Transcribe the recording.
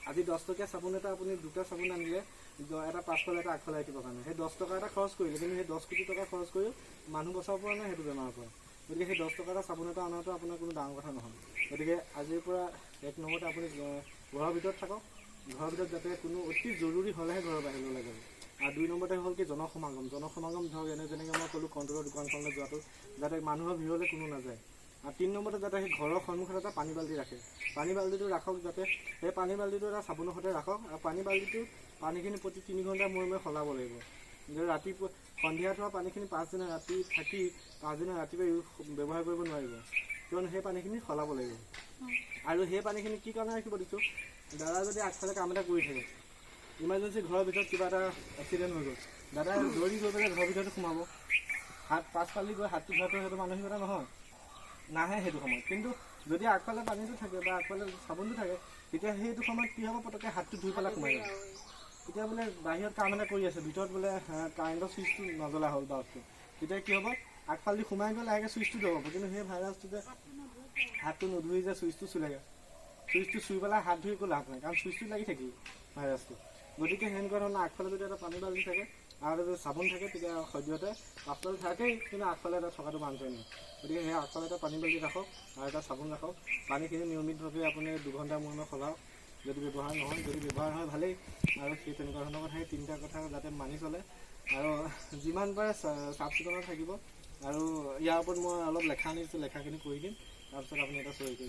আজি 10 টকীয়া চাবোন এটা আপুনি দুটা চাবোন আনিলে, এটা পাছফালে এটা আগফালে ৰাখিবৰ কাৰণে সেই 10 টকা এটা খৰচ কৰিলে, কিন্তু সেই 10 কোটি টকা খৰচ কৰিও মানুহ বচাব পৰা নাই সেইটো বেমাৰৰ পৰা। গতিকে সেই 10 টকা এটা চাবোন এটা অনাটো আপোনাৰ কোনো ডাঙৰ কথা নহয়। গতিকে আজিৰ পৰা 1 নম্বৰতে আপুনি ঘৰৰ ভিতৰত থাকক, ঘৰৰ ভিতৰত যাতে কোনো অতি জৰুৰী হ'লেহে ঘৰৰ বাহিৰলৈ ওলাই যাব। আৰু 2 নম্বৰতে হ'ল কি জনসমাগম ধৰক যেনেকৈ মই ক'লোঁ কণ্ট্ৰলৰ দোকানখনলৈ যোৱাটো, যাতে মানুহৰ ভিৰলৈ কোনো নাযায়। আৰু 3 নম্বৰতে যাতে সেই ঘৰৰ সন্মুখত এটা পানী বাল্টি ৰাখে, পানী বাল্টিটো ৰাখক, যাতে সেই পানী বাল্টিটো এটা চাবোনৰ সৈতে ৰাখক। আৰু পানী বাল্টিটো পানীখিনি প্ৰতি 3 ঘণ্টা মূৰে সলাব লাগিব। ৰাতিপুৱা সন্ধিয়া থোৱা পানীখিনি 5 দিনা ৰাতি থাকি 5 দিনা ৰাতিপুৱা ব্যৱহাৰ কৰিব নোৱাৰিব, কিয়নো সেই পানীখিনি সলাব লাগিব। আৰু সেই পানীখিনি কি কাৰণে ৰাখিব দিছোঁ, দাদা যদি আগফালে কাম এটা কৰি থাকে, ইমাৰ্জেঞ্চি ঘৰৰ ভিতৰত কিবা এটা এক্সিডেণ্ট হৈ গ'ল, দাদাই দৌৰি গৈ পেলাই ঘৰৰ ভিতৰতে সোমাব, হাত পাছফালি গৈ হাতটো ধোৱাটো সেইটো মানসিকতা নহয়, নাহে সেইটো সময়ত। কিন্তু যদি আগফালে পানীটো থাকে বা আগফালে চাবোনটো থাকে, তেতিয়া সেইটো সময়ত কি হ'ব, পটককৈ হাতটো ধুই পেলাই সোমাই যাব। এতিয়া বোলে বাহিৰত কাম এটা কৰি আছে, ভিতৰত বোলে কাৰেণ্টৰ চুইচটো নজ্বলা হ'ল বাল্বটো, তেতিয়া কি হ'ব, আগফালেদি সোমাই গৈ লাহেকৈ চুইচটো দবাব, কিন্তু সেই ভাইৰাছটো যে হাতটো নুধুই যে চুইচটো চুলেগৈ, চুইচটো চুই পেলাই হাত ধুই একো লাভ নাই, কাৰণ চুইচটো লাগি থাকিল ভাইৰাছটো। গতিকে সেনেকুৱা ধৰণৰ আগফালে যদি এটা পানী বাল্টি থাকে আৰু যদি চাবোন থাকে, তেতিয়া সদ্যহতে পাছফালে থাকেই, কিন্তু আগফালে এটা থকাটো বাঞ্ছনীয় নহয়। গতিকে সেই আগফালে এটা পানী বাল্টি ৰাখক আৰু এটা চাবোন ৰাখক। পানীখিনি নিয়মিতভাৱে আপুনি 2 ঘণ্টা মূৰে সলাওক, যদি ব্যৱহাৰ নহয়, যদি ব্যৱহাৰ হয় ভালেই। আৰু সেই তেনেকুৱা ধৰণৰ কথা, সেই 3টা কথা যাতে মানি চলে আৰু যিমান পাৰে চাফ চিকুণত থাকিব। আৰু ইয়াৰ ওপৰত মই অলপ লেখা আনিছোঁ, লেখাখিনি কৰি দিম, তাৰপিছত আপুনি এটা চহী কৰিব।